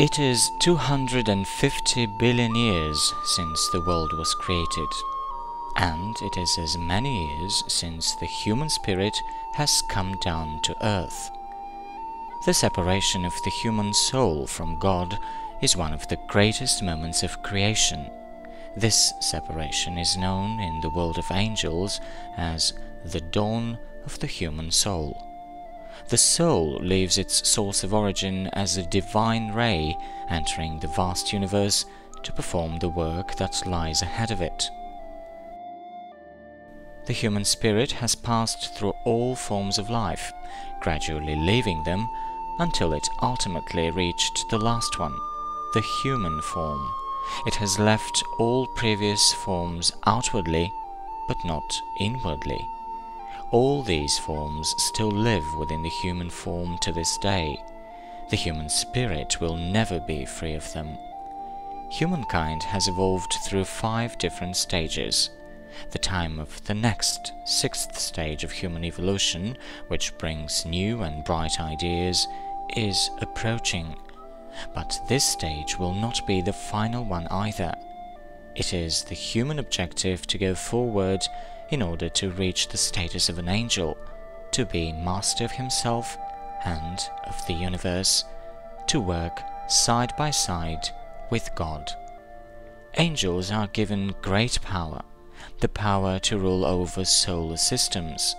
It is 250 billion years since the world was created, and it is as many years since the human spirit has come down to earth. The separation of the human soul from God is one of the greatest moments of creation. This separation is known in the world of angels as the dawn of the human soul. The soul leaves its source of origin as a divine ray entering the vast universe to perform the work that lies ahead of it. The human spirit has passed through all forms of life, gradually leaving them until it ultimately reached the last one, the human form. It has left all previous forms outwardly, but not inwardly. All these forms still live within the human form to this day. The human spirit will never be free of them. Humankind has evolved through 5 different stages. The time of the next, 6th stage of human evolution, which brings new and bright ideas, is approaching. But this stage will not be the final one either. It is the human objective to go forward in order to reach the status of an angel, to be master of himself and of the universe, to work side by side with God. Angels are given great power, the power to rule over solar systems,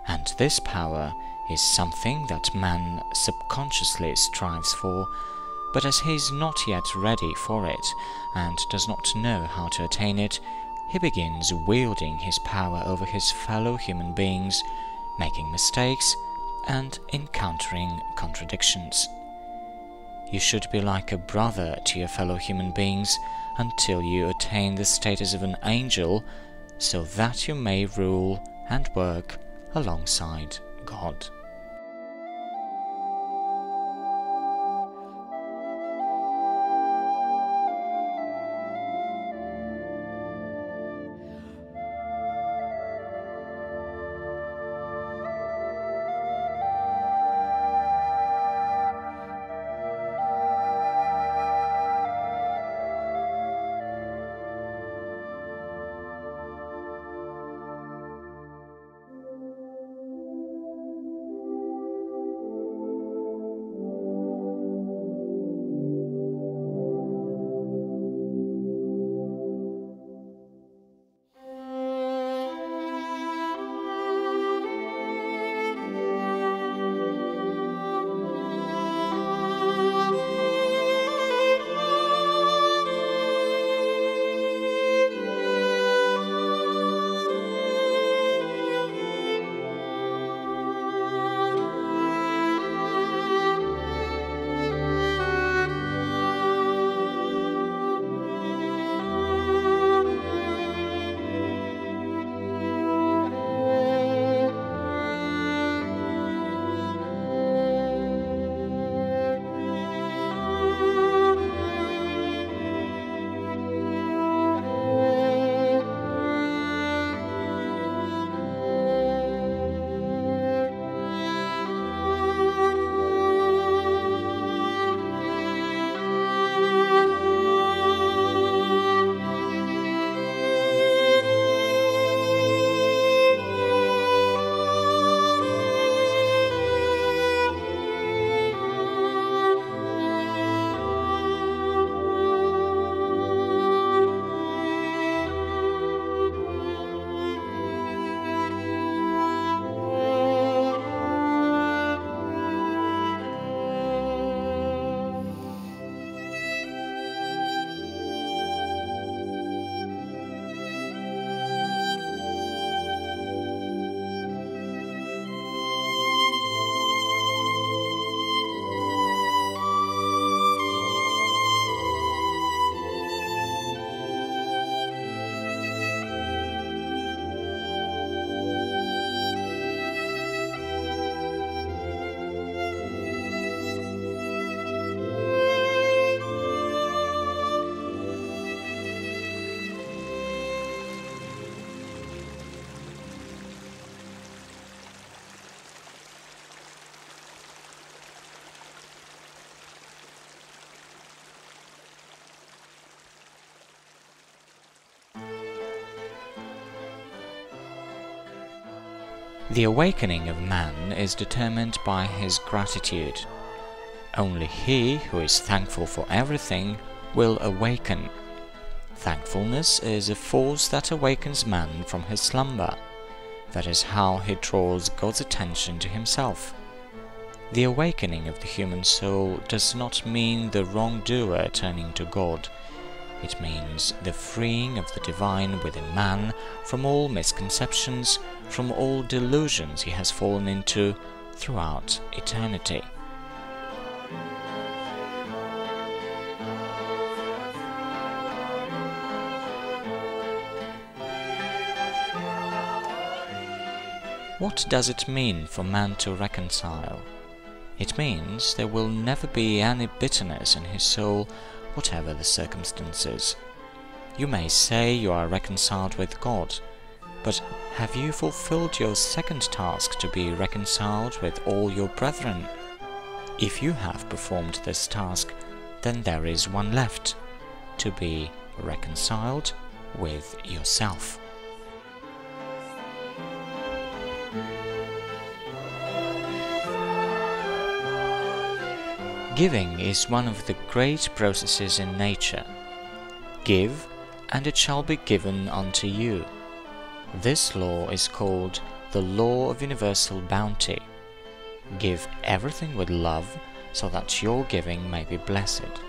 and this power is something that man subconsciously strives for, but as he is not yet ready for it and does not know how to attain it, he begins wielding his power over his fellow human beings, making mistakes and encountering contradictions. You should be like a brother to your fellow human beings until you attain the status of an angel, so that you may rule and work alongside God. The awakening of man is determined by his gratitude. Only he who is thankful for everything will awaken. Thankfulness is a force that awakens man from his slumber. That is how he draws God's attention to himself. The awakening of the human soul does not mean the wrongdoer turning to God. It means the freeing of the divine within man from all misconceptions, from all delusions he has fallen into throughout eternity. What does it mean for man to reconcile? It means there will never be any bitterness in his soul, whatever the circumstances. You may say you are reconciled with God, but have you fulfilled your second task to be reconciled with all your brethren? If you have performed this task, then there is one left, to be reconciled with yourself. Giving is one of the great processes in nature. Give, and it shall be given unto you. This law is called the law of universal bounty. Give everything with love, so that your giving may be blessed.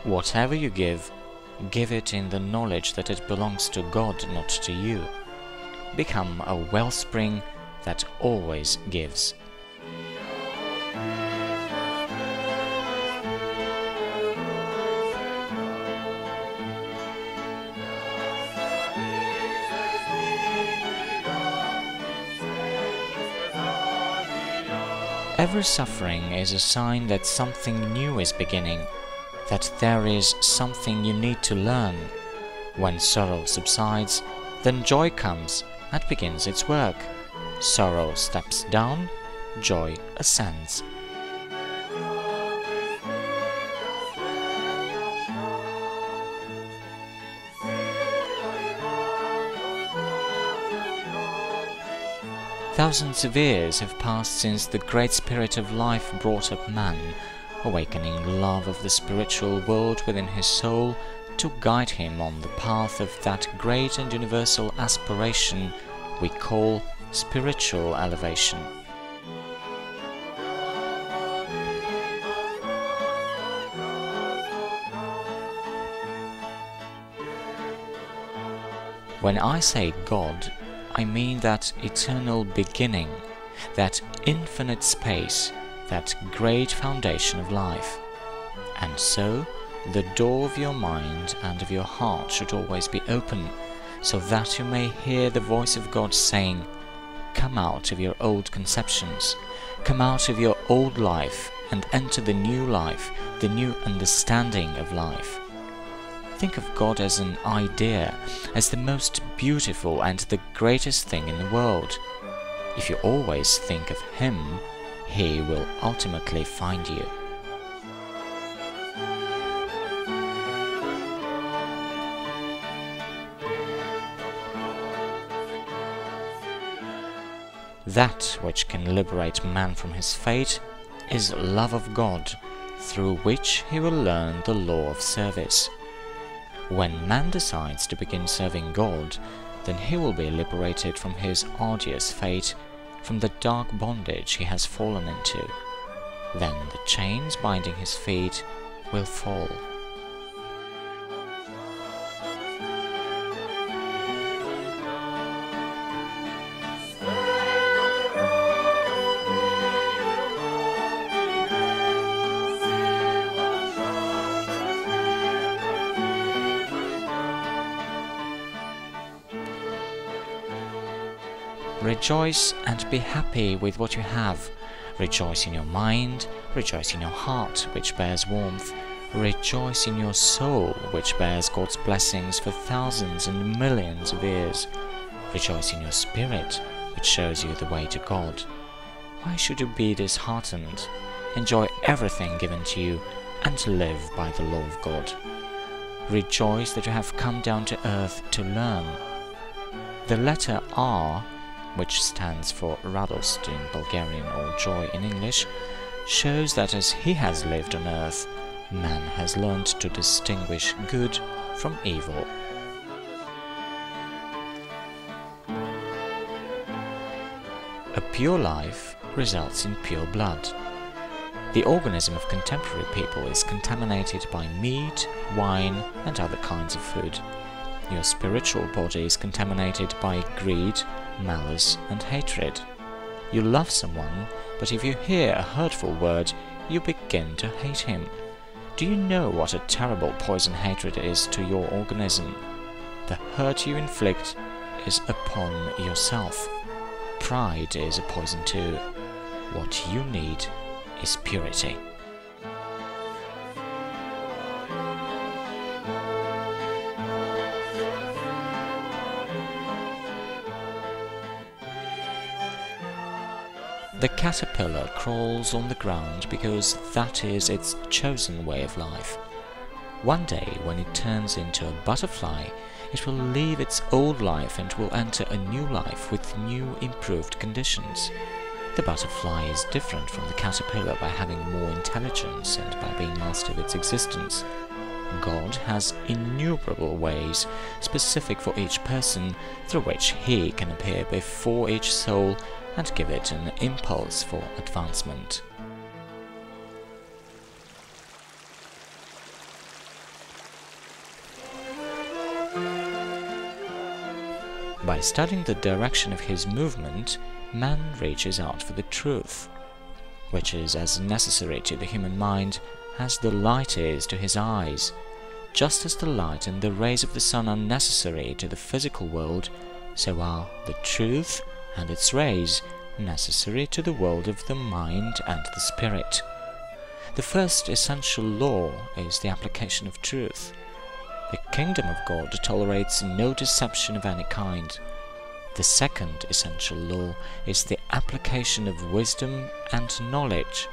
Whatever you give it in the knowledge that it belongs to God, not to you. Become a wellspring that always gives. Every suffering is a sign that something new is beginning, that there is something you need to learn. When sorrow subsides, then joy comes and begins its work. Sorrow steps down, joy ascends. Thousands of years have passed since the Great Spirit of Life brought up man, awakening love of the spiritual world within his soul to guide him on the path of that great and universal aspiration we call spiritual elevation. When I say God, I mean that eternal beginning, that infinite space, that great foundation of life. And so, the door of your mind and of your heart should always be open, so that you may hear the voice of God saying, "Come out of your old conceptions, come out of your old life and enter the new life, the new understanding of life." Think of God as an idea, as the most beautiful and the greatest thing in the world. If you always think of Him, He will ultimately find you. That which can liberate man from his fate is love of God, through which he will learn the law of service. When man decides to begin serving God, then he will be liberated from his arduous fate, from the dark bondage he has fallen into. Then the chains binding his feet will fall. Rejoice and be happy with what you have. Rejoice in your mind, rejoice in your heart, which bears warmth. Rejoice in your soul, which bears God's blessings for thousands and millions of years. Rejoice in your spirit, which shows you the way to God. Why should you be disheartened? Enjoy everything given to you and live by the law of God. Rejoice that you have come down to earth to learn. The letter R which stands for radost in Bulgarian or joy in English, shows that as he has lived on earth, man has learned to distinguish good from evil. A pure life results in pure blood. The organism of contemporary people is contaminated by meat, wine, and other kinds of food. Your spiritual body is contaminated by greed, malice, and hatred. You love someone, but if you hear a hurtful word, you begin to hate him. Do you know what a terrible poison hatred is to your organism? The hurt you inflict is upon yourself. Pride is a poison too. What you need is purity. The caterpillar crawls on the ground because that is its chosen way of life. One day, when it turns into a butterfly, it will leave its old life and will enter a new life with new, improved conditions. The butterfly is different from the caterpillar by having more intelligence and by being master of its existence. God has innumerable ways, specific for each person, through which He can appear before each soul and give it an impulse for advancement. By studying the direction of his movement, man reaches out for the truth, which is as necessary to the human mind as the light is to his eyes. Just as the light and the rays of the sun are necessary to the physical world, so are the truth and its rays necessary to the world of the mind and the spirit. The first essential law is the application of truth. The kingdom of God tolerates no deception of any kind. The second essential law is the application of wisdom and knowledge.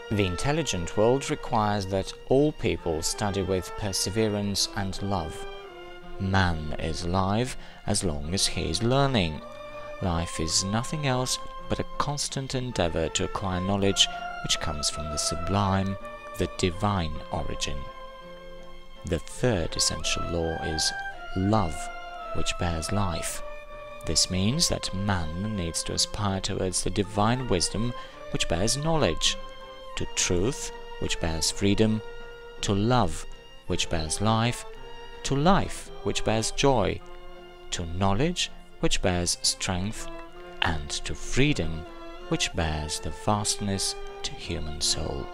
The intelligent world requires that all people study with perseverance and love. Man is alive as long as he is learning. Life is nothing else but a constant endeavor to acquire knowledge which comes from the sublime, the divine origin. The third essential law is love, which bears life. This means that man needs to aspire towards the divine wisdom which bears knowledge, to truth which bears freedom, to love which bears life, to life which bears joy, to knowledge which bears strength, and to freedom which bears the vastness to human soul.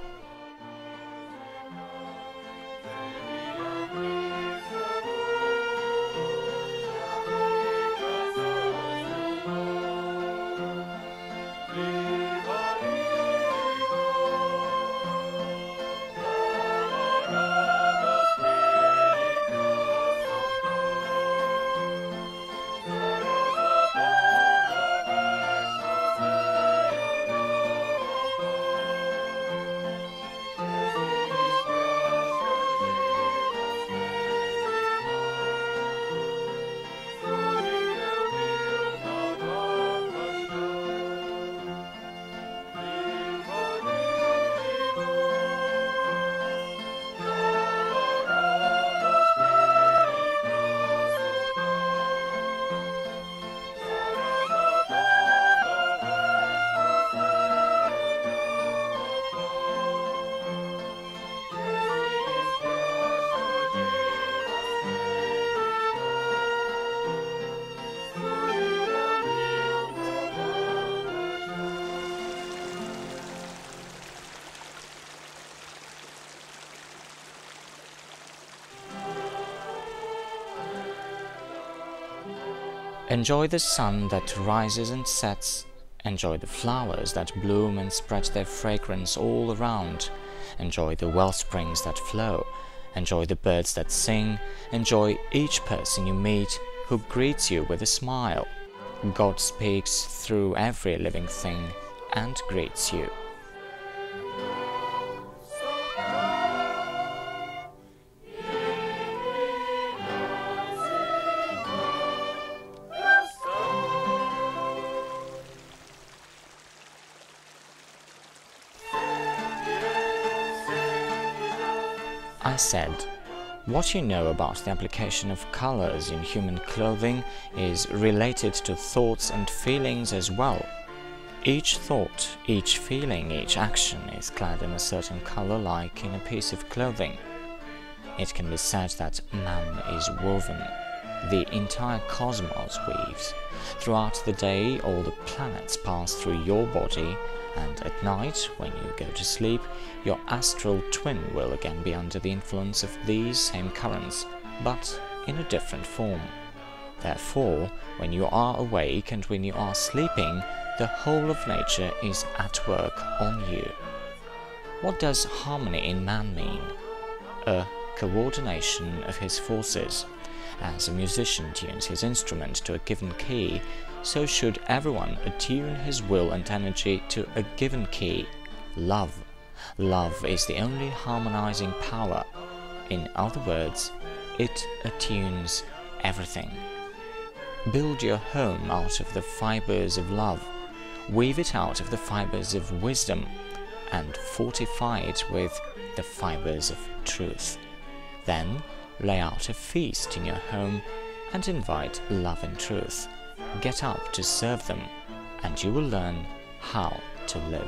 Enjoy the sun that rises and sets. Enjoy the flowers that bloom and spread their fragrance all around. Enjoy the well springs that flow. Enjoy the birds that sing. Enjoy each person you meet who greets you with a smile. God speaks through every living thing and greets you. I said, what you know about the application of colors in human clothing is related to thoughts and feelings as well. Each thought, each feeling, each action is clad in a certain color like in a piece of clothing. It can be said that man is woven. The entire cosmos weaves. Throughout the day, all the planets pass through your body, and at night, when you go to sleep, your astral twin will again be under the influence of these same currents, but in a different form. Therefore, when you are awake and when you are sleeping, the whole of nature is at work on you. What does harmony in man mean? A coordination of his forces. As a musician tunes his instrument to a given key, so should everyone attune his will and energy to a given key. Love. Love is the only harmonizing power. In other words, it attunes everything. Build your home out of the fibers of love. Weave it out of the fibers of wisdom, and fortify it with the fibers of truth. Then lay out a feast in your home and invite love and truth. Get up to serve them, and you will learn how to live.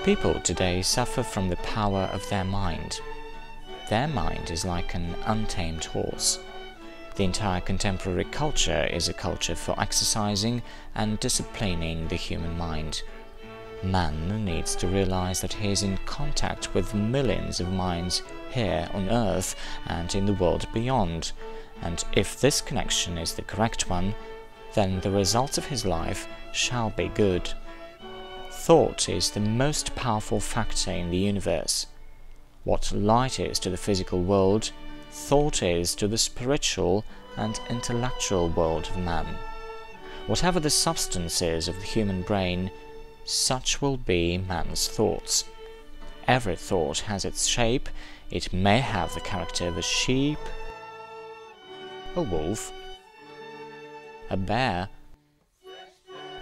People today suffer from the power of their mind. Their mind is like an untamed horse. The entire contemporary culture is a culture for exercising and disciplining the human mind. Man needs to realize that he is in contact with millions of minds here on Earth and in the world beyond, and if this connection is the correct one, then the results of his life shall be good. Thought is the most powerful factor in the universe. What light is to the physical world, thought is to the spiritual and intellectual world of man. Whatever the substance is of the human brain, such will be man's thoughts. Every thought has its shape. It may have the character of a sheep, a wolf, a bear,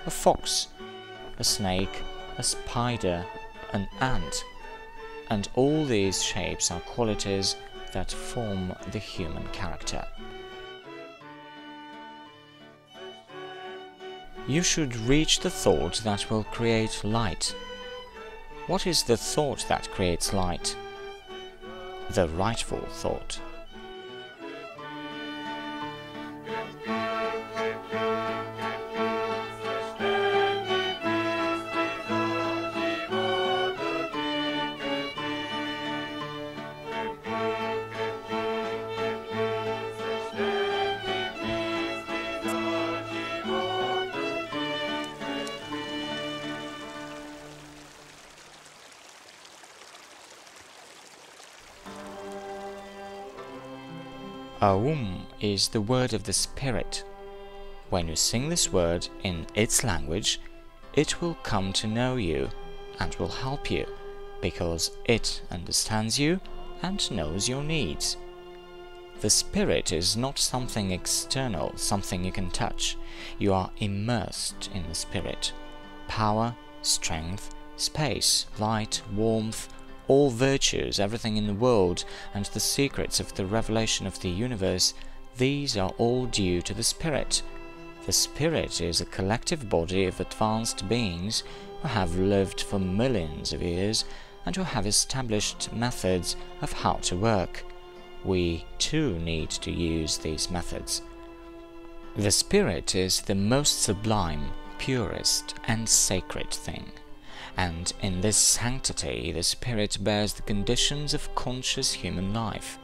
a fox, a snake, a spider, an ant, and all these shapes are qualities that form the human character. You should reach the thought that will create light. What is the thought that creates light? The rightful thought. Aum is the word of the Spirit. When you sing this word in its language, it will come to know you and will help you, because it understands you and knows your needs. The Spirit is not something external, something you can touch. You are immersed in the Spirit. Power, strength, space, light, warmth, all virtues, everything in the world, and the secrets of the revelation of the universe, these are all due to the Spirit. The Spirit is a collective body of advanced beings who have lived for millions of years and who have established methods of how to work. we too need to use these methods. The spirit is the most sublime, purest, and sacred thing, and in this sanctity the spirit bears the conditions of conscious human life.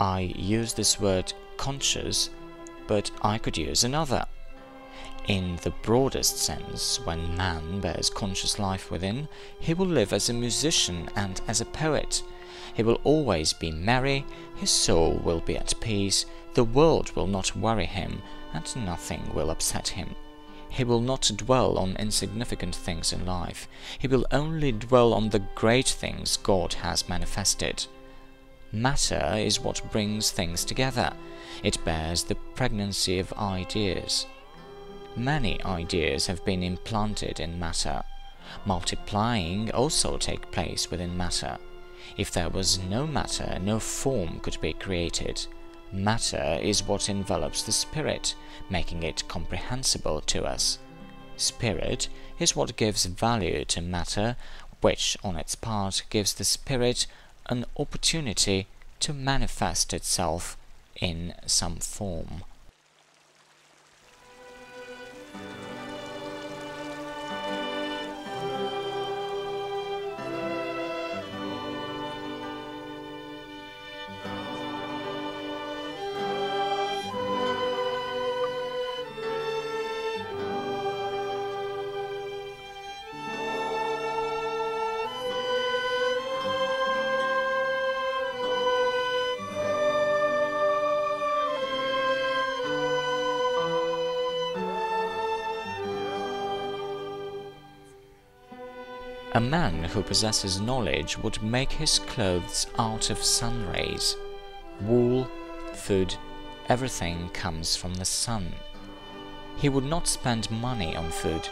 I use this word conscious, but I could use another. In the broadest sense, when man bears conscious life within, he will live as a musician and as a poet. He will always be merry, his soul will be at peace, the world will not worry him, and nothing will upset him. He will not dwell on insignificant things in life. He will only dwell on the great things God has manifested. Matter is what brings things together. It bears the pregnancy of ideas. Many ideas have been implanted in matter. Multiplying also takes place within matter. If there was no matter, no form could be created. Matter is what envelops the spirit, making it comprehensible to us. Spirit is what gives value to matter, which on its part gives the spirit an opportunity to manifest itself in some form. A man who possesses knowledge would make his clothes out of sun rays. Wool, food, everything comes from the sun. He would not spend money on food.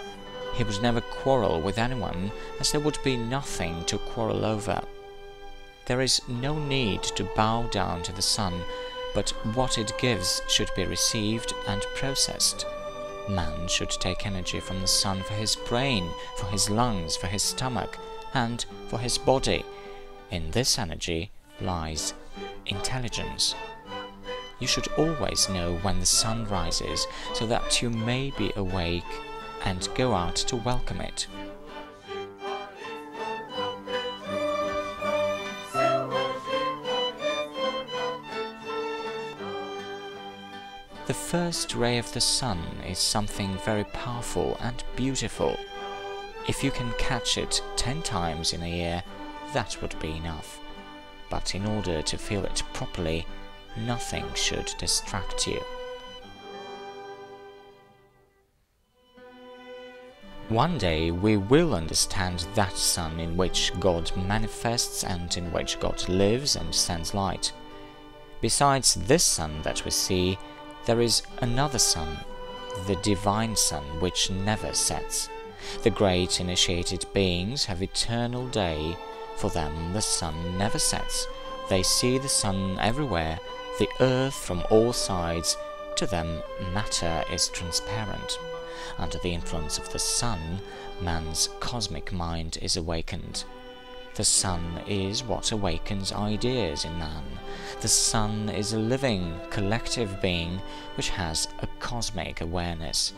He would never quarrel with anyone, as there would be nothing to quarrel over. There is no need to bow down to the sun, but what it gives should be received and processed. Man should take energy from the sun for his brain, for his lungs, for his stomach, and for his body. In this energy lies intelligence. You should always know when the sun rises, so that you may be awake and go out to welcome it. The first ray of the sun is something very powerful and beautiful. If you can catch it 10 times in a year, that would be enough. But in order to feel it properly, nothing should distract you. One day we will understand that sun in which God manifests and in which God lives and sends light. Besides this sun that we see, there is another sun, the divine sun, which never sets. The great initiated beings have eternal day. For them the sun never sets. They see the sun everywhere, the earth from all sides. To them matter is transparent. Under the influence of the sun, man's cosmic mind is awakened. The sun is what awakens ideas in man. The sun is a living, collective being which has a cosmic awareness.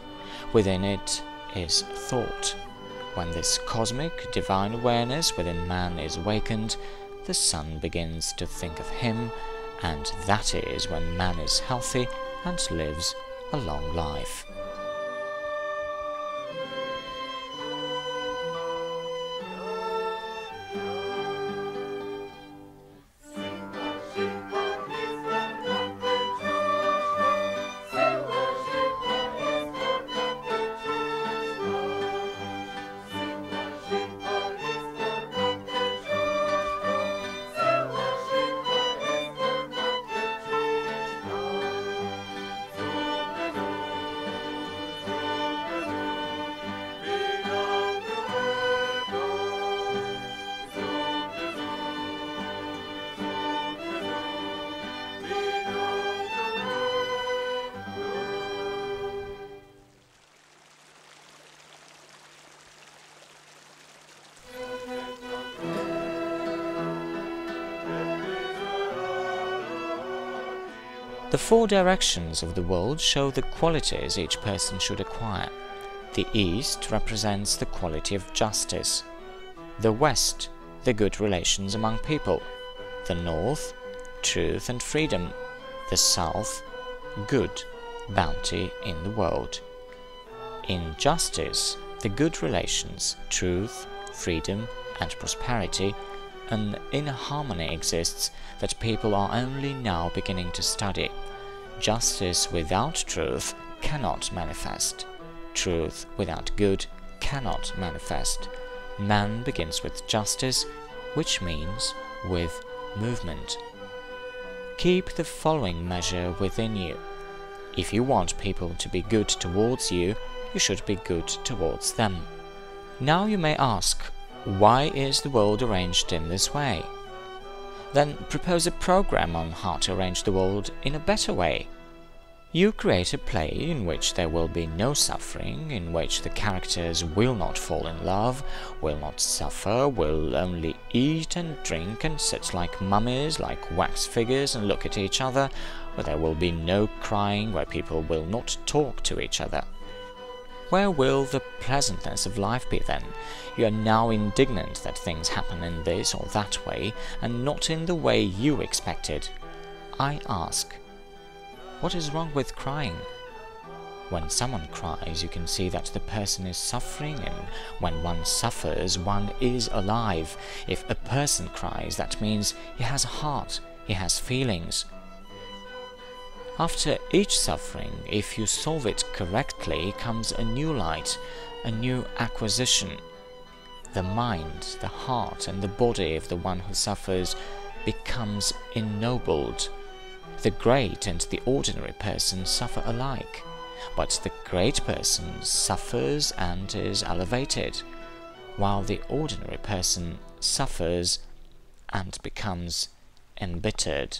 Within it is thought. When this cosmic, divine awareness within man is awakened, the sun begins to think of him, and that is when man is healthy and lives a long life. The four directions of the world show the qualities each person should acquire. The East represents the quality of justice, the West, the good relations among people, the North, truth and freedom, the South, good, bounty in the world. In justice, the good relations, truth, freedom, and prosperity, an inner harmony exists that people are only now beginning to study. Justice without truth cannot manifest. Truth without good cannot manifest. Man begins with justice, which means with movement. Keep the following measure within you. If you want people to be good towards you, you should be good towards them. Now you may ask, why is the world arranged in this way? Then propose a program on how to arrange the world in a better way. You create a play in which there will be no suffering, in which the characters will not fall in love, will not suffer, will only eat and drink and sit like mummies, like wax figures, and look at each other, where there will be no crying, where people will not talk to each other. Where will the pleasantness of life be then? You are now indignant that things happen in this or that way, and not in the way you expected. I ask, what is wrong with crying? When someone cries, you can see that the person is suffering, and when one suffers, one is alive. If a person cries, that means he has a heart, he has feelings. After each suffering, if you solve it correctly, comes a new light, a new acquisition. The mind, the heart, and the body of the one who suffers becomes ennobled. The great and the ordinary person suffer alike, but the great person suffers and is elevated, while the ordinary person suffers and becomes embittered.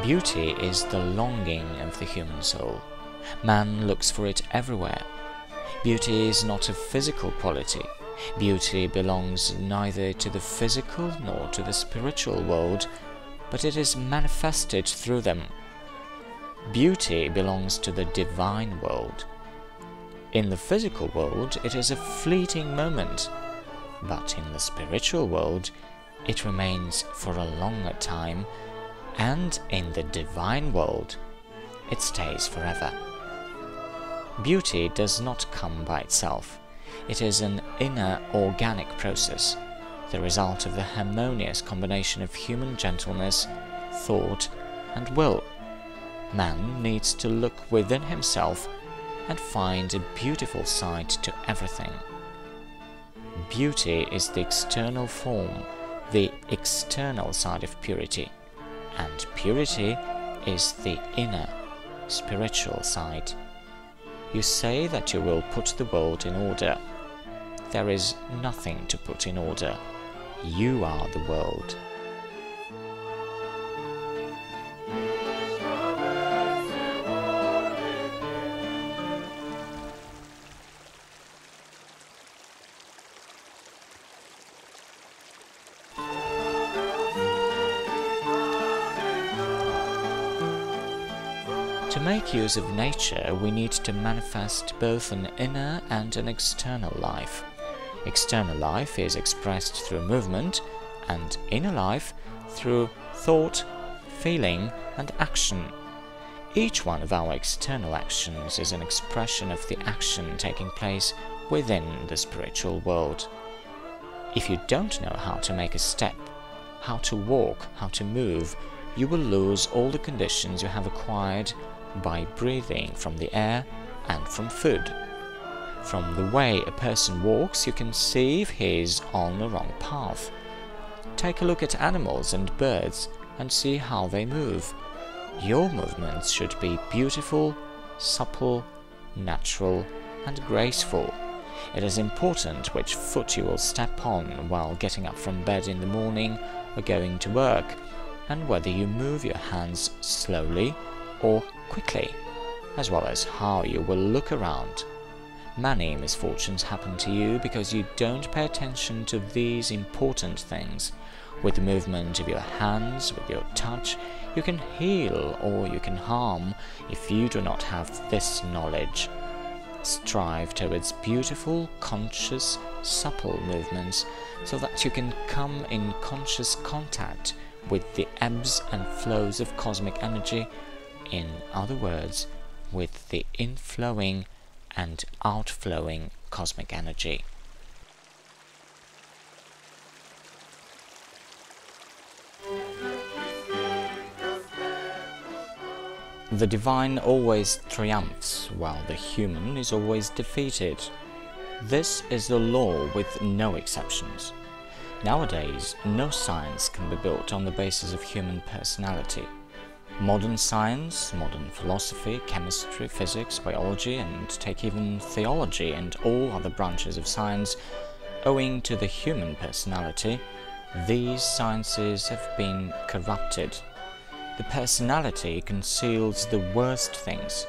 Beauty is the longing of the human soul. Man looks for it everywhere. Beauty is not a physical quality. Beauty belongs neither to the physical nor to the spiritual world, but it is manifested through them. Beauty belongs to the divine world. In the physical world, it is a fleeting moment, but in the spiritual world, it remains for a longer time, and in the divine world, it stays forever. Beauty does not come by itself. It is an inner organic process, the result of the harmonious combination of human gentleness, thought, and will. Man needs to look within himself and find a beautiful side to everything. Beauty is the external form, the external side of purity, and purity is the inner, spiritual side. You say that you will put the world in order. There is nothing to put in order. You are the world. To make use of nature, we need to manifest both an inner and an external life. External life is expressed through movement, and inner life through thought, feeling, and action. Each one of our external actions is an expression of the action taking place within the spiritual world. If you don't know how to make a step, how to walk, how to move, you will lose all the conditions you have acquired by breathing from the air and from food. From the way a person walks, you can see if he is on the wrong path. Take a look at animals and birds and see how they move. Your movements should be beautiful, supple, natural, and graceful. It is important which foot you will step on while getting up from bed in the morning or going to work, and whether you move your hands slowly or quickly, as well as how you will look around. Many misfortunes happen to you because you don't pay attention to these important things. With the movement of your hands, with your touch, you can heal or you can harm if you do not have this knowledge. Strive towards beautiful, conscious, supple movements so that you can come in conscious contact with the ebbs and flows of cosmic energy, in other words, with the inflowing and outflowing cosmic energy. The divine always triumphs, while the human is always defeated. This is the law with no exceptions. Nowadays, no science can be built on the basis of human personality. Modern science, modern philosophy, chemistry, physics, biology, and take even theology and all other branches of science, owing to the human personality, these sciences have been corrupted. The personality conceals the worst things.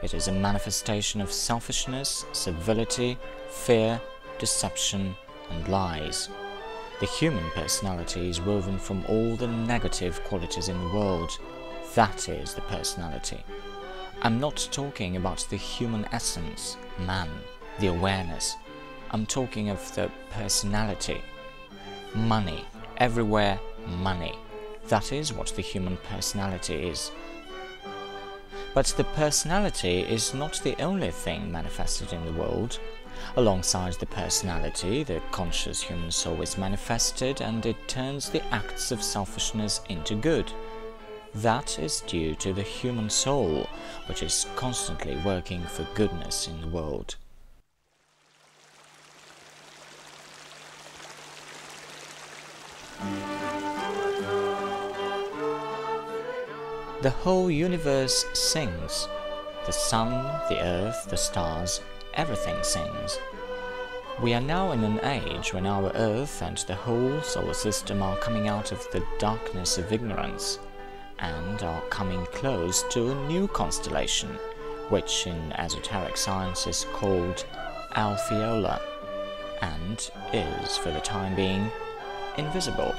It is a manifestation of selfishness, servility, fear, deception, and lies. The human personality is woven from all the negative qualities in the world. That is the personality. I'm not talking about the human essence, man, the awareness. I'm talking of the personality. Money, everywhere money. That is what the human personality is. But the personality is not the only thing manifested in the world. Alongside the personality, the conscious human soul is manifested, and it turns the acts of selfishness into good. That is due to the human soul, which is constantly working for goodness in the world. The whole universe sings. The sun, the earth, the stars, everything sings. We are now in an age when our earth and the whole solar system are coming out of the darkness of ignorance and are coming close to a new constellation, which in esoteric science is called Alpheola, and is, for the time being, invisible.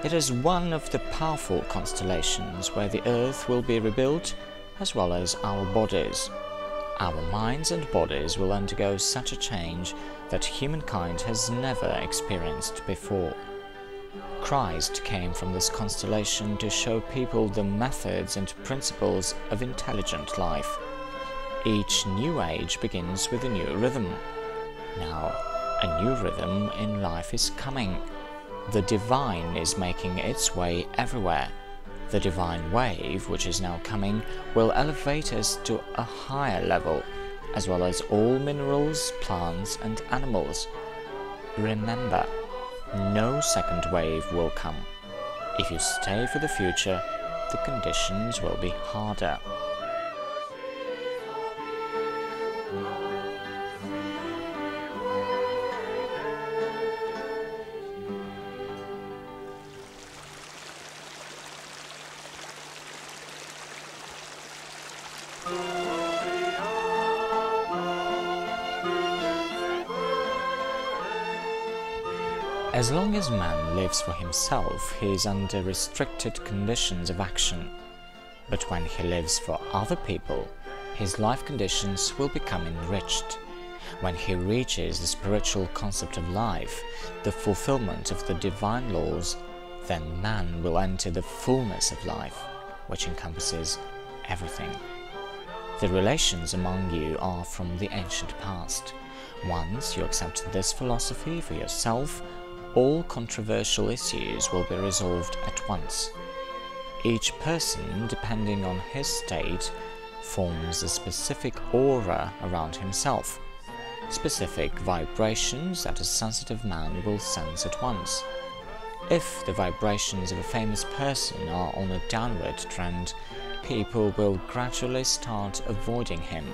It is one of the powerful constellations where the earth will be rebuilt, as well as our bodies. Our minds and bodies will undergo such a change that humankind has never experienced before. Christ came from this constellation to show people the methods and principles of intelligent life. Each new age begins with a new rhythm. Now, a new rhythm in life is coming. The divine is making its way everywhere. The divine wave, which is now coming, will elevate us to a higher level, as well as all minerals, plants, and animals. Remember, no second wave will come. If you stay for the future, the conditions will be harder. As long as man lives for himself, he is under restricted conditions of action. But when he lives for other people, his life conditions will become enriched. When he reaches the spiritual concept of life, the fulfillment of the divine laws, then man will enter the fullness of life, which encompasses everything. The relations among you are from the ancient past. Once you accept this philosophy for yourself, all controversial issues will be resolved at once. Each person, depending on his state, forms a specific aura around himself, specific vibrations that a sensitive man will sense at once. If the vibrations of a famous person are on a downward trend, people will gradually start avoiding him.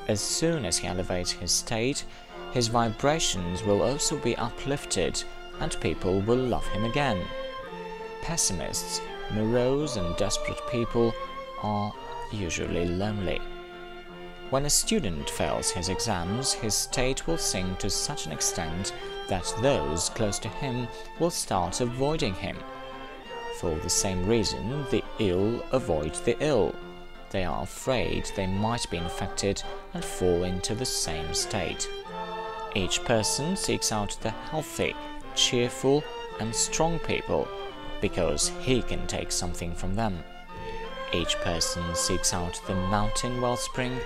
As soon as he elevates his state, his vibrations will also be uplifted and people will love him again. Pessimists, morose and desperate people are usually lonely. When a student fails his exams, his state will sink to such an extent that those close to him will start avoiding him. For the same reason, the ill avoid the ill. They are afraid they might be infected and fall into the same state. Each person seeks out the healthy, cheerful and strong people because he can take something from them. Each person seeks out the mountain wellspring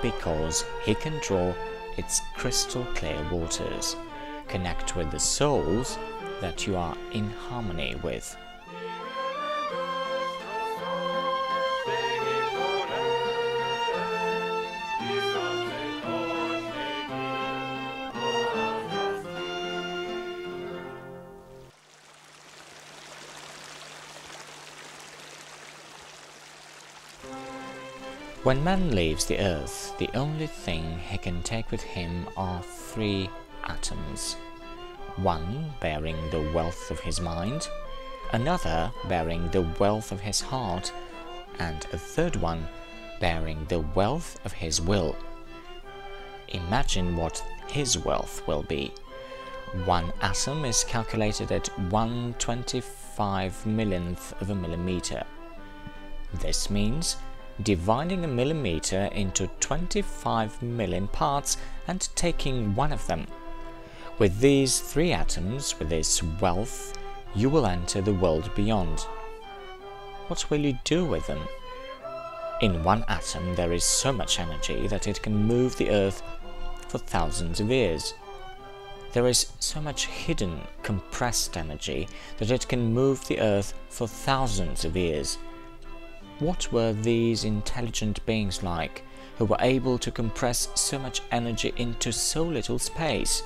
because he can draw its crystal clear waters. Connect with the souls that you are in harmony with. When man leaves the earth, the only thing he can take with him are 3 atoms. One bearing the wealth of his mind, another bearing the wealth of his heart, and a third one bearing the wealth of his will. Imagine what his wealth will be. 1 atom is calculated at 1/25 millionth of a millimeter. This means dividing a millimeter into 25 million parts and taking one of them. With these 3 atoms, with this wealth, you will enter the world beyond. What will you do with them? In 1 atom there is so much energy that it can move the earth for thousands of years. There is so much hidden, compressed energy that it can move the earth for thousands of years. What were these intelligent beings like, who were able to compress so much energy into so little space?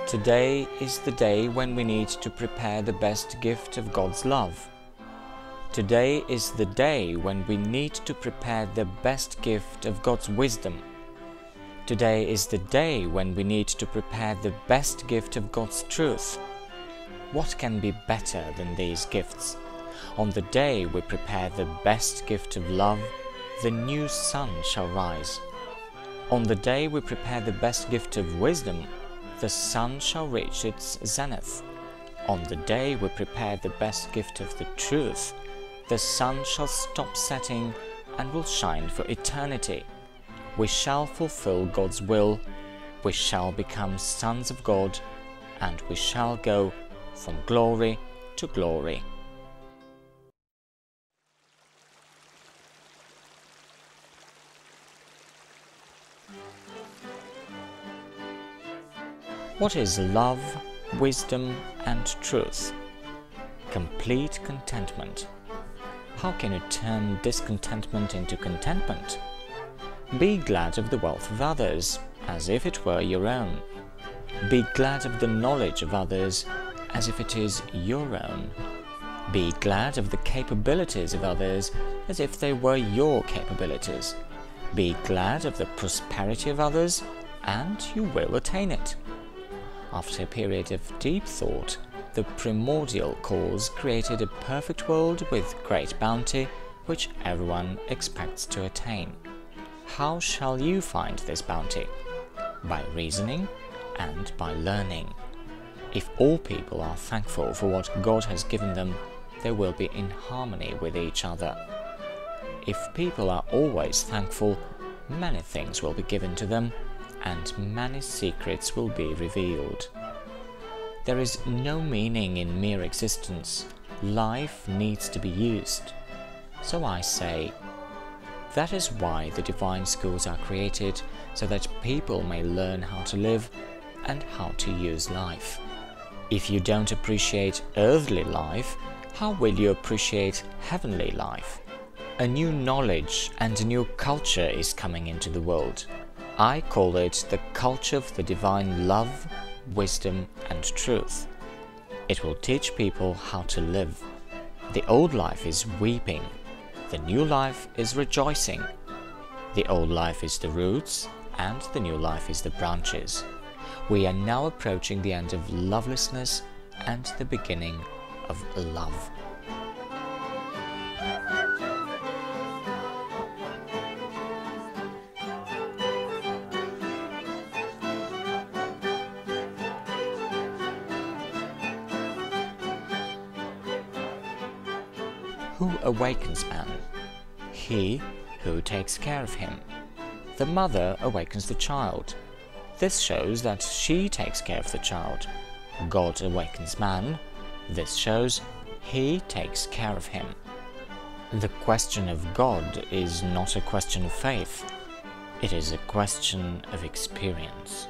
Today is the day when we need to prepare the best gift of God's love. Today is the day when we need to prepare the best gift of God's wisdom. Today is the day when we need to prepare the best gift of God's truth. What can be better than these gifts? On the day we prepare the best gift of love, the new sun shall rise. On the day we prepare the best gift of wisdom, the sun shall reach its zenith. On the day we prepare the best gift of the truth, the sun shall stop setting and will shine for eternity. We shall fulfill God's will, we shall become sons of God, and we shall go from glory to glory. What is love, wisdom, and truth? Complete contentment. How can you turn discontentment into contentment? Be glad of the wealth of others, as if it were your own. Be glad of the knowledge of others, as if it is your own. Be glad of the capabilities of others, as if they were your capabilities. Be glad of the prosperity of others, and you will attain it. After a period of deep thought, the primordial cause created a perfect world with great bounty, which everyone expects to attain. How shall you find this bounty? By reasoning and by learning. If all people are thankful for what God has given them, they will be in harmony with each other. If people are always thankful, many things will be given to them, and many secrets will be revealed. There is no meaning in mere existence. Life needs to be used. So I say, that is why the divine schools are created, so that people may learn how to live and how to use life. If you don't appreciate earthly life, how will you appreciate heavenly life? A new knowledge and a new culture is coming into the world. I call it the culture of the divine love, wisdom and truth. It will teach people how to live. The old life is weeping. The new life is rejoicing. The old life is the roots, and the new life is the branches. We are now approaching the end of lovelessness and the beginning of love. Who awakens man? He who takes care of him. The mother awakens the child. This shows that she takes care of the child. God awakens man. This shows he takes care of him. The question of God is not a question of faith. It is a question of experience.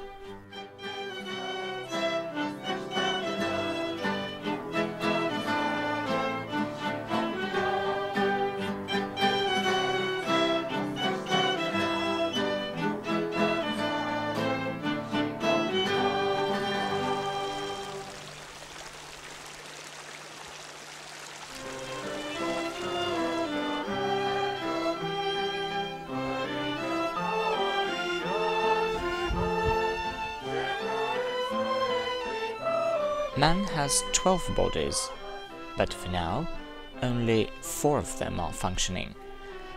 Man has 12 bodies, but for now, only 4 of them are functioning.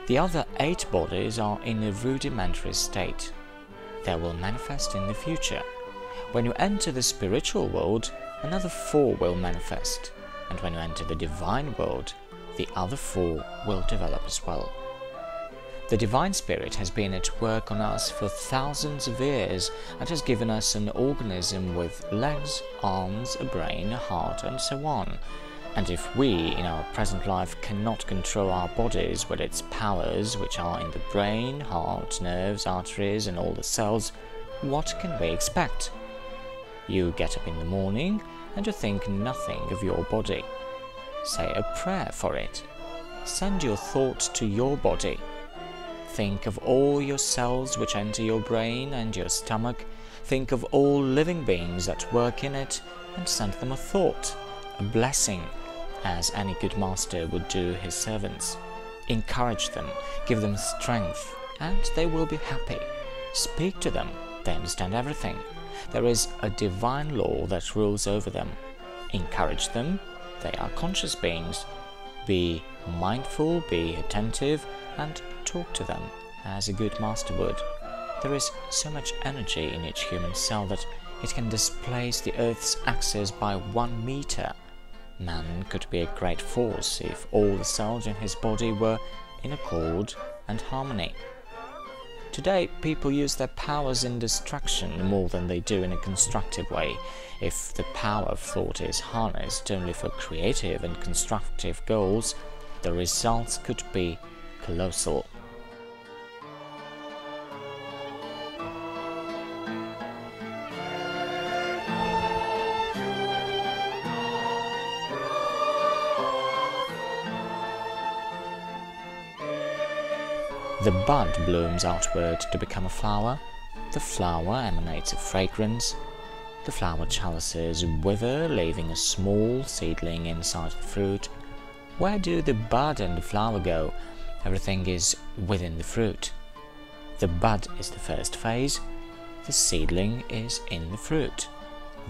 The other 8 bodies are in a rudimentary state. They will manifest in the future. When you enter the spiritual world, another 4 will manifest, and when you enter the divine world, the other 4 will develop as well. The Divine Spirit has been at work on us for thousands of years and has given us an organism with legs, arms, a brain, a heart, and so on. And if we, in our present life, cannot control our bodies with its powers, which are in the brain, heart, nerves, arteries, and all the cells, what can we expect? You get up in the morning and you think nothing of your body. Say a prayer for it. Send your thought to your body. Think of all your cells which enter your brain and your stomach. Think of all living beings that work in it and send them a thought, a blessing, as any good master would do his servants. Encourage them, give them strength, and they will be happy. Speak to them, they understand everything. There is a divine law that rules over them. Encourage them, they are conscious beings. Be mindful, be attentive, and talk to them as a good master would. There is so much energy in each human cell that it can displace the Earth's axis by 1 meter. Man could be a great force if all the cells in his body were in accord and harmony. Today, people use their powers in destruction more than they do in a constructive way. If the power of thought is harnessed only for creative and constructive goals, the results could be colossal. The bud blooms outward to become a flower, the flower emanates a fragrance, the flower chalices wither, leaving a small seedling inside the fruit. Where do the bud and the flower go? Everything is within the fruit. The bud is the first phase, the seedling is in the fruit.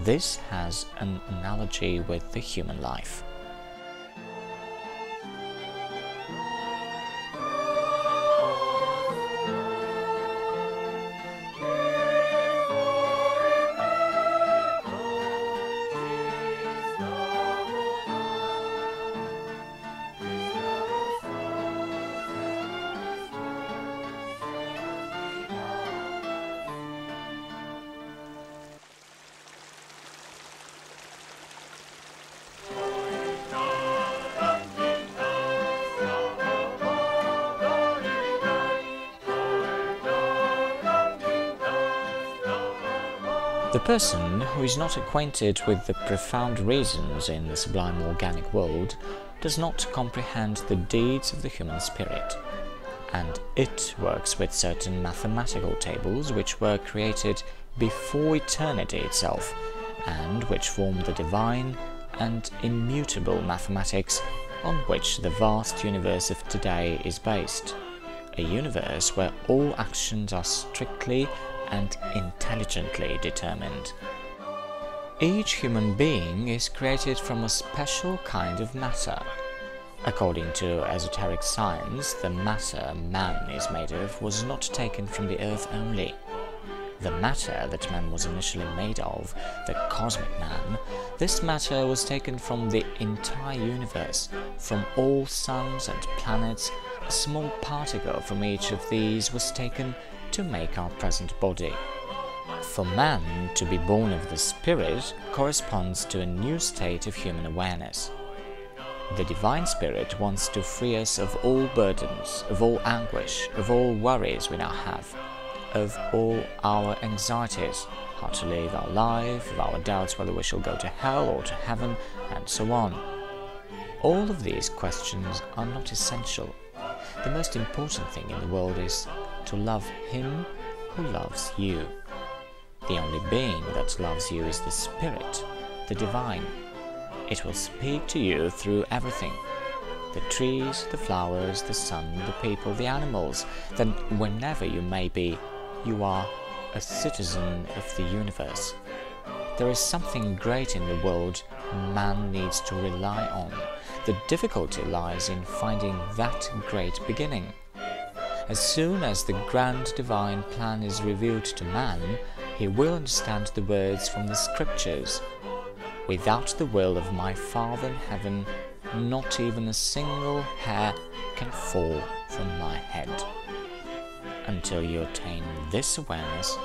This has an analogy with the human life. The person who is not acquainted with the profound reasons in the sublime organic world does not comprehend the deeds of the human spirit, and it works with certain mathematical tables which were created before eternity itself, and which form the divine and immutable mathematics on which the vast universe of today is based. A universe where all actions are strictly and intelligently determined. Each human being is created from a special kind of matter. According to esoteric science, the matter man is made of was not taken from the earth only. The matter that man was initially made of, the cosmic man, this matter was taken from the entire universe, from all suns and planets. A small particle from each of these was taken to make our present body. For man to be born of the Spirit corresponds to a new state of human awareness. The Divine Spirit wants to free us of all burdens, of all anguish, of all worries we now have, of all our anxieties, how to live our life, of our doubts whether we shall go to hell or to heaven, and so on. All of these questions are not essential. The most important thing in the world is to love Him who loves you. The only being that loves you is the Spirit, the Divine. It will speak to you through everything. The trees, the flowers, the sun, the people, the animals. Then whenever you may be, you are a citizen of the universe. There is something great in the world man needs to rely on. The difficulty lies in finding that great beginning. As soon as the grand divine plan is revealed to man, he will understand the words from the scriptures. Without the will of my Father in heaven, not even a single hair can fall from my head. Until you attain this awareness,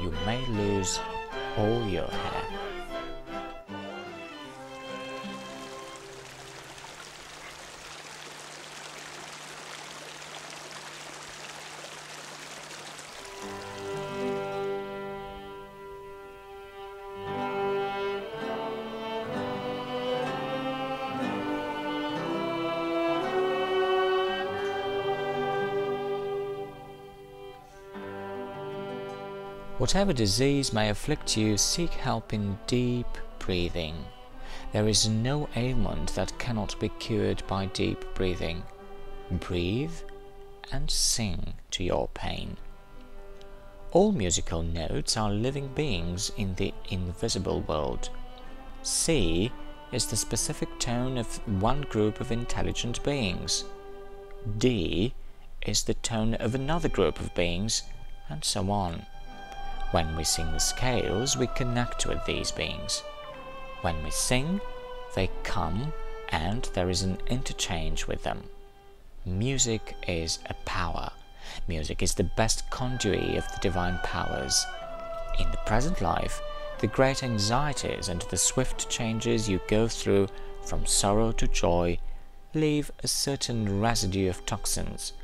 you may lose all your hair. Whatever disease may afflict you, seek help in deep breathing. There is no ailment that cannot be cured by deep breathing. Breathe and sing to your pain. All musical notes are living beings in the invisible world. C is the specific tone of one group of intelligent beings. D is the tone of another group of beings, and so on. When we sing the scales, we connect with these beings. When we sing, they come, and there is an interchange with them. Music is a power. Music is the best conduit of the divine powers. In the present life, the great anxieties and the swift changes you go through from sorrow to joy leave a certain residue of toxins.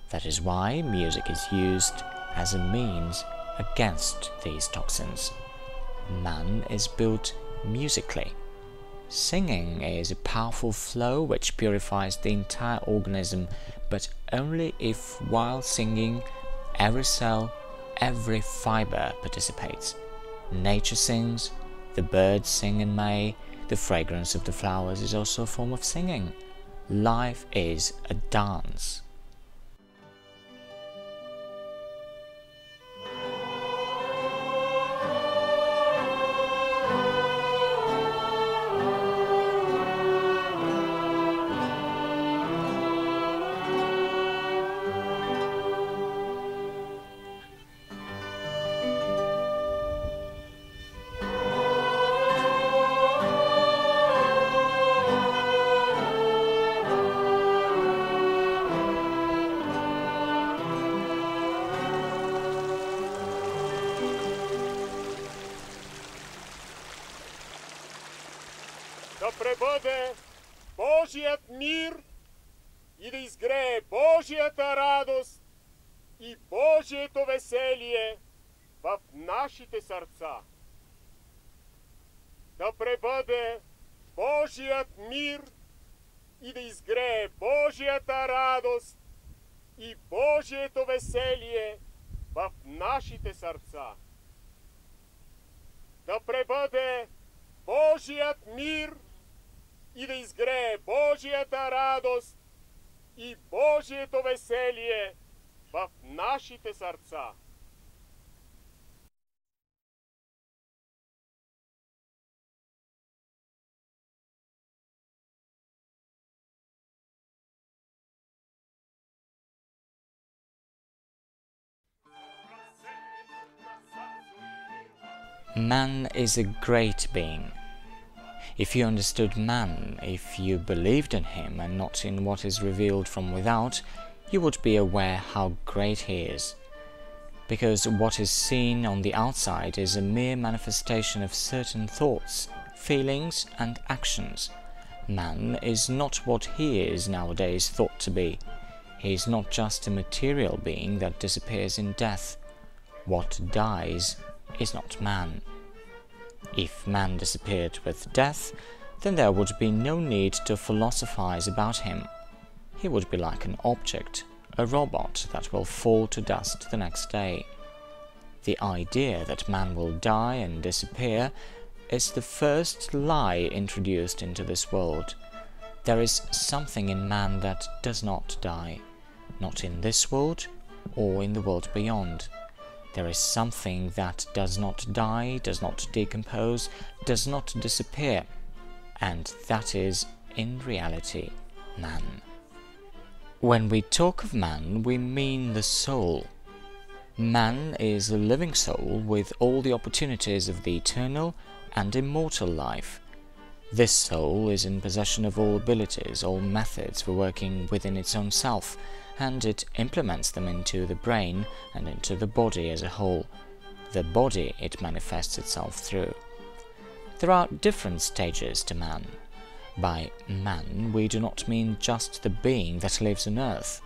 That is why music is used as a means against these toxins. Man is built musically. Singing is a powerful flow which purifies the entire organism, but only if while singing every cell, every fiber participates. Nature sings, the birds sing in May, the fragrance of the flowers is also a form of singing. Life is a dance. Да пребъде Божият мир и да изгрее Божията радост и Божието веселие в нашите сърца. да пребъде Божият мир и да изгрее Божията радост и Божието веселие в нашите сърца. Да пребъде Божият мир и да изгрее Божията радост и Божието веселие в нашите сърца. Man is a great being. If you understood man, if you believed in him and not in what is revealed from without, you would be aware how great he is. Because what is seen on the outside is a mere manifestation of certain thoughts, feelings and actions. Man is not what he is nowadays thought to be. He is not just a material being that disappears in death. What dies is not man. If man disappeared with death, then there would be no need to philosophize about him. He would be like an object, a robot that will fall to dust the next day. The idea that man will die and disappear is the first lie introduced into this world. There is something in man that does not die, not in this world or in the world beyond. There is something that does not die, does not decompose, does not disappear, and that is, in reality, man. When we talk of man, we mean the soul. Man is a living soul with all the opportunities of the eternal and immortal life. This soul is in possession of all abilities, all methods for working within its own self, and it implements them into the brain and into the body as a whole. The body it manifests itself through. There are different stages to man. By man, we do not mean just the being that lives on earth.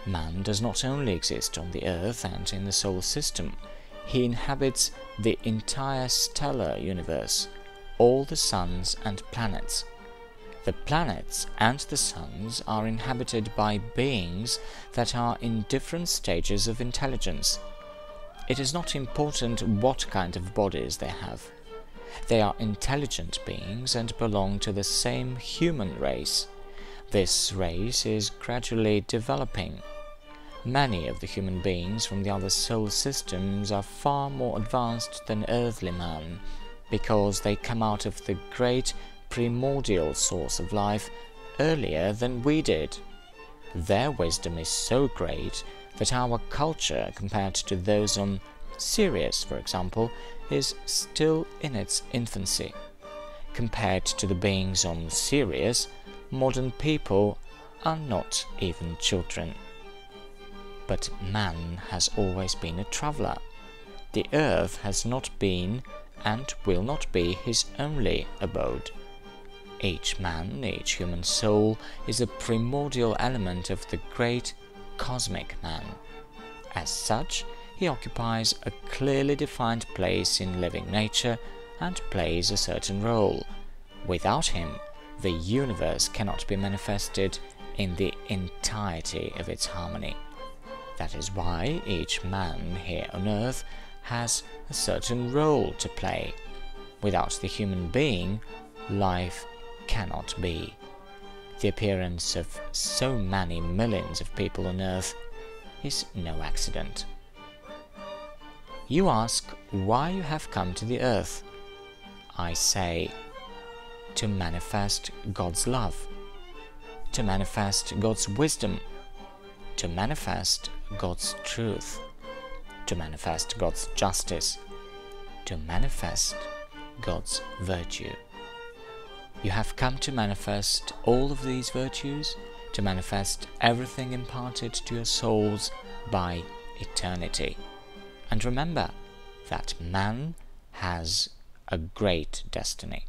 Man does not only exist on the earth and in the solar system. He inhabits the entire stellar universe, all the suns and planets. The planets and the suns are inhabited by beings that are in different stages of intelligence. It is not important what kind of bodies they have. They are intelligent beings and belong to the same human race. This race is gradually developing. Many of the human beings from the other solar systems are far more advanced than earthly man, because they come out of the great primordial source of life earlier than we did. Their wisdom is so great that our culture, compared to those on Sirius, for example, is still in its infancy. Compared to the beings on Sirius, modern people are not even children. But man has always been a traveller. The earth has not been and will not be his only abode. Each man, each human soul, is a primordial element of the great cosmic man. As such, he occupies a clearly defined place in living nature and plays a certain role. Without him, the universe cannot be manifested in the entirety of its harmony. That is why each man here on earth has a certain role to play. Without the human being, life cannot be. The appearance of so many millions of people on earth is no accident. You ask why you have come to the earth. I say, to manifest God's love, to manifest God's wisdom, to manifest God's truth, to manifest God's justice, to manifest God's virtue. You have come to manifest all of these virtues, to manifest everything imparted to your souls by eternity. And remember that man has a great destiny.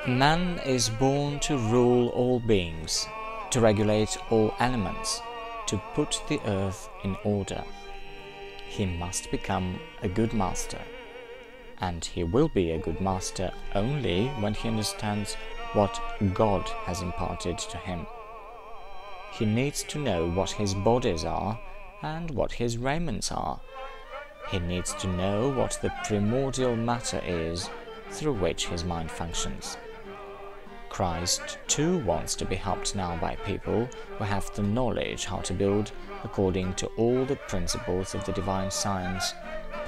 Man is born to rule all beings, to regulate all elements, to put the earth in order. He must become a good master, and he will be a good master only when he understands what God has imparted to him. He needs to know what his bodies are and what his raiments are. He needs to know what the primordial matter is through which his mind functions. Christ too wants to be helped now by people who have the knowledge how to build according to all the principles of the divine science,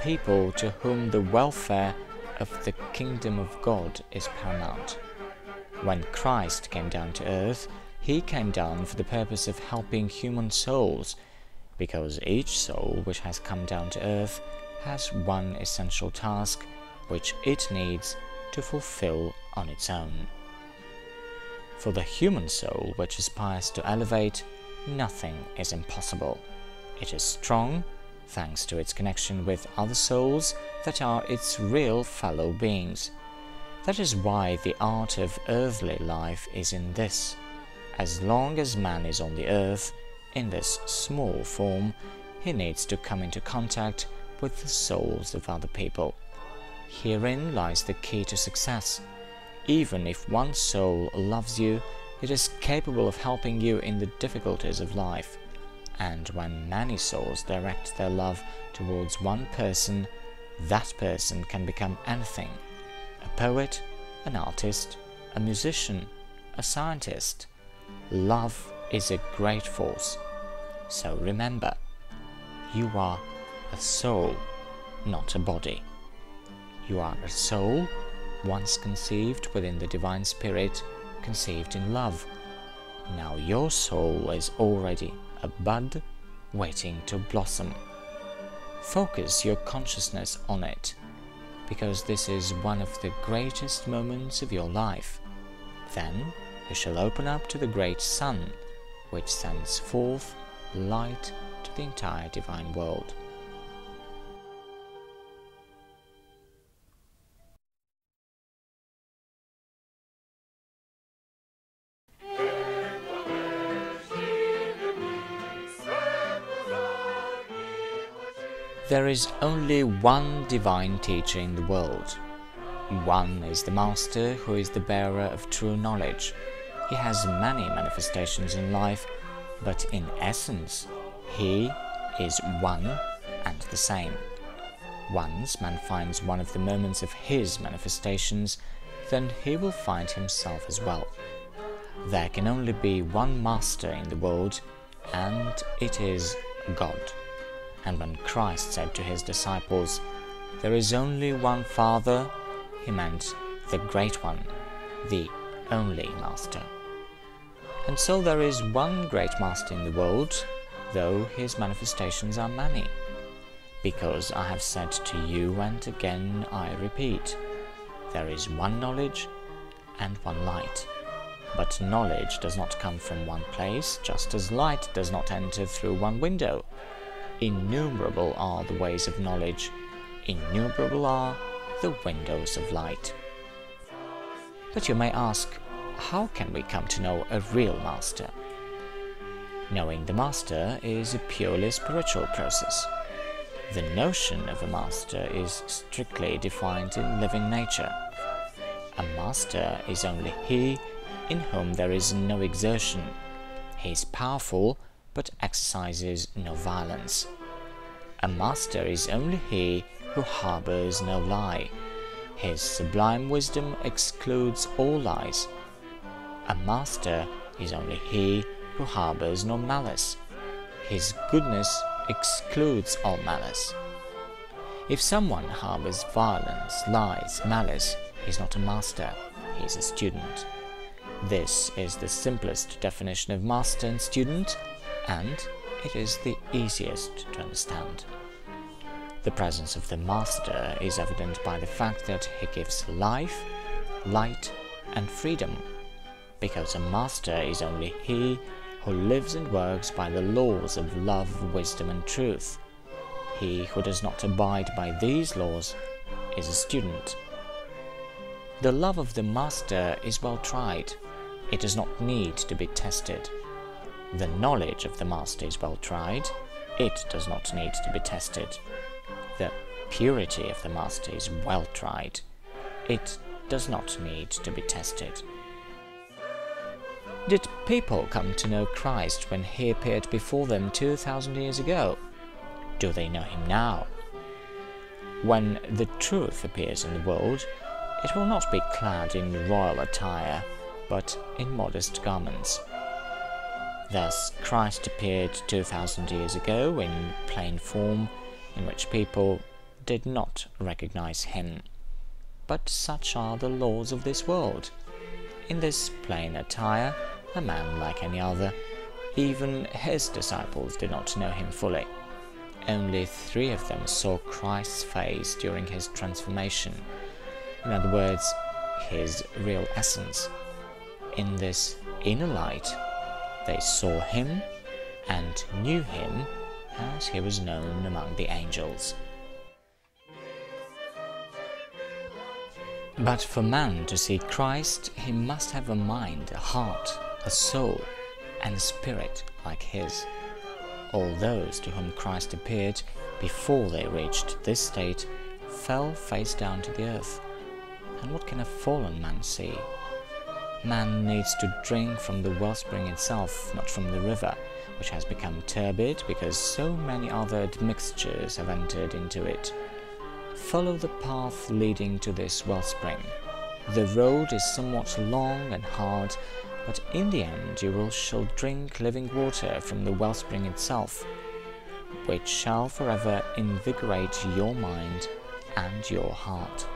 people to whom the welfare of the kingdom of God is paramount. When Christ came down to earth, he came down for the purpose of helping human souls, because each soul which has come down to earth has one essential task which it needs to fulfill on its own. For the human soul which aspires to elevate, nothing is impossible. It is strong, thanks to its connection with other souls that are its real fellow beings. That is why the art of earthly life is in this. As long as man is on the earth, in this small form, he needs to come into contact with the souls of other people. Herein lies the key to success. Even if one soul loves you, it is capable of helping you in the difficulties of life. And when many souls direct their love towards one person, that person can become anything: a poet, an artist, a musician, a scientist. Love is a great force. So remember, you are a soul, not a body. You are a soul, once conceived within the divine spirit, conceived in love. Now your soul is already a bud waiting to blossom. Focus your consciousness on it, because this is one of the greatest moments of your life. Then you shall open up to the great sun, which sends forth light to the entire divine world. There is only one divine teacher in the world. One is the Master who is the bearer of true knowledge. He has many manifestations in life, but in essence, he is one and the same. Once man finds one of the moments of his manifestations, then he will find himself as well. There can only be one Master in the world, and it is God. And when Christ said to his disciples, "There is only one Father," he meant the Great One, the only Master. And so there is one great Master in the world, though his manifestations are many. Because I have said to you, and again I repeat, there is one knowledge and one light. But knowledge does not come from one place, just as light does not enter through one window. Innumerable are the ways of knowledge, innumerable are the windows of light. But you may ask, how can we come to know a real Master? Knowing the Master is a purely spiritual process. The notion of a Master is strictly defined in living nature. A Master is only he in whom there is no exertion. He is powerful, but exercises no violence. A Master is only he who harbors no lie. His sublime wisdom excludes all lies. A Master is only he who harbors no malice. His goodness excludes all malice. If someone harbors violence, lies, malice, he is not a Master, he is a student. This is the simplest definition of Master and student, and it is the easiest to understand. The presence of the Master is evident by the fact that he gives life, light, and freedom, because a Master is only he who lives and works by the laws of love, wisdom, and truth. He who does not abide by these laws is a student. The love of the Master is well tried. It does not need to be tested. The knowledge of the Master is well tried. It does not need to be tested. The purity of the Master is well tried. It does not need to be tested. Did people come to know Christ when he appeared before them 2,000 years ago? Do they know him now? When the truth appears in the world, it will not be clad in royal attire, but in modest garments. Thus, Christ appeared 2,000 years ago in plain form, in which people did not recognize him. But such are the laws of this world. In this plain attire, a man like any other, even his disciples did not know him fully. Only 3 of them saw Christ's face during his transformation. In other words, his real essence. In this inner light, they saw him and knew him as he was known among the angels. But for man to see Christ, he must have a mind, a heart, a soul, and a spirit like his. All those to whom Christ appeared before they reached this state fell face down to the earth. And what can a fallen man see? Man needs to drink from the wellspring itself, not from the river, which has become turbid because so many other admixtures have entered into it. Follow the path leading to this wellspring. The road is somewhat long and hard, but in the end you shall drink living water from the wellspring itself, which shall forever invigorate your mind and your heart.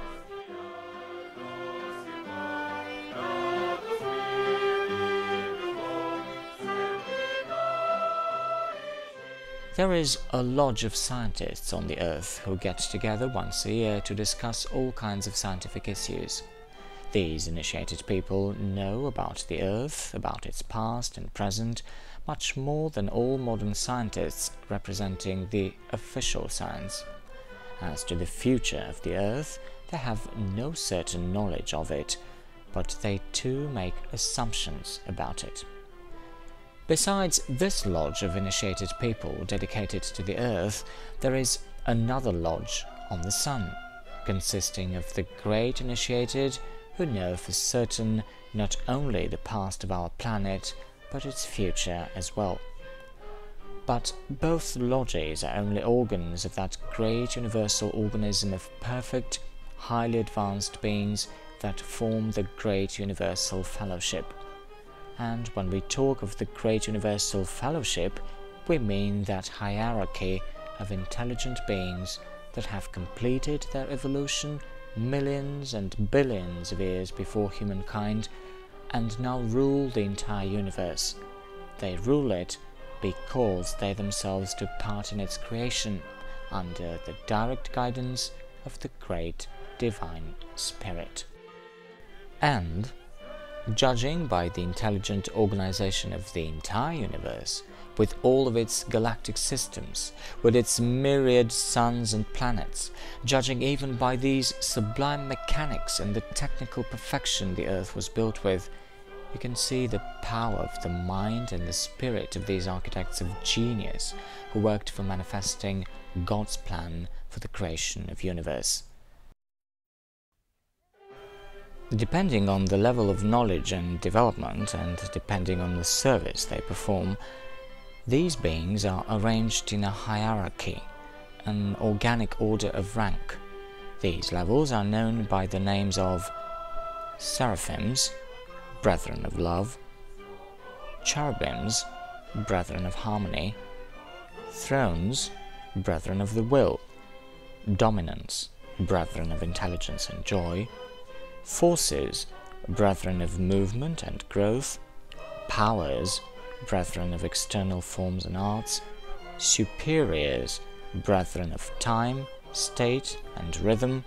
There is a lodge of scientists on the earth who get together once a year to discuss all kinds of scientific issues. These initiated people know about the earth, about its past and present, much more than all modern scientists representing the official science. As to the future of the earth, they have no certain knowledge of it, but they too make assumptions about it. Besides this lodge of initiated people dedicated to the earth, there is another lodge on the sun, consisting of the great initiated who know for certain not only the past of our planet, but its future as well. But both lodges are only organs of that great universal organism of perfect, highly advanced beings that form the great universal fellowship. And when we talk of the great universal fellowship, we mean that hierarchy of intelligent beings that have completed their evolution millions and billions of years before humankind and now rule the entire universe. They rule it because they themselves took part in its creation under the direct guidance of the great divine spirit. And judging by the intelligent organization of the entire universe, with all of its galactic systems, with its myriad suns and planets, judging even by these sublime mechanics and the technical perfection the earth was built with, you can see the power of the mind and the spirit of these architects of genius who worked for manifesting God's plan for the creation of universe. Depending on the level of knowledge and development, and depending on the service they perform, these beings are arranged in a hierarchy, an organic order of rank. These levels are known by the names of seraphims, brethren of love; cherubims, brethren of harmony; thrones, brethren of the will; dominants, brethren of intelligence and joy; forces, brethren of movement and growth; powers, brethren of external forms and arts; superiors, brethren of time, state and rhythm;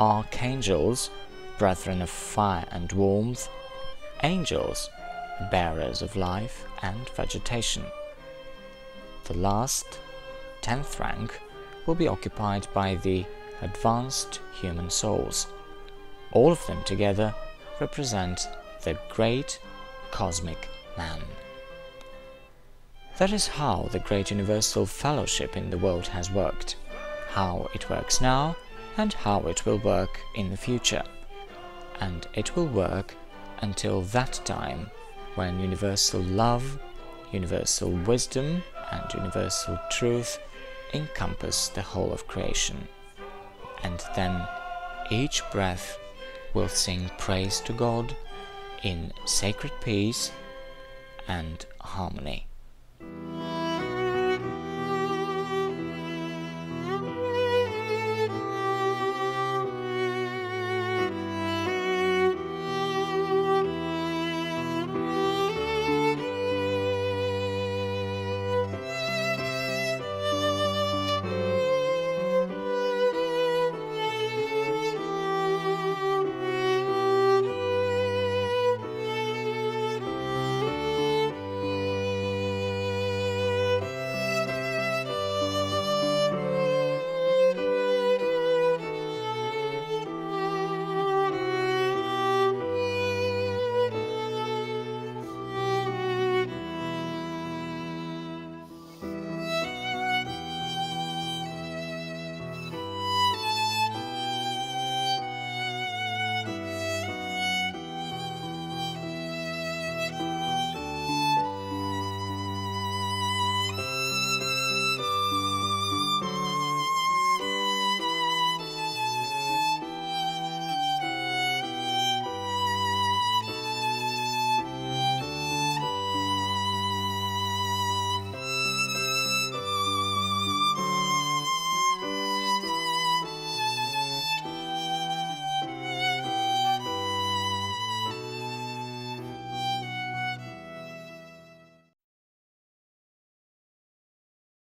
archangels, brethren of fire and warmth; angels, bearers of life and vegetation. The last, 10th rank, will be occupied by the advanced human souls. All of them together represent the great cosmic man. That is how the great universal fellowship in the world has worked, how it works now, and how it will work in the future. And it will work until that time when universal love, universal wisdom, and universal truth encompass the whole of creation. And then each breath will sing praise to God in sacred peace and harmony.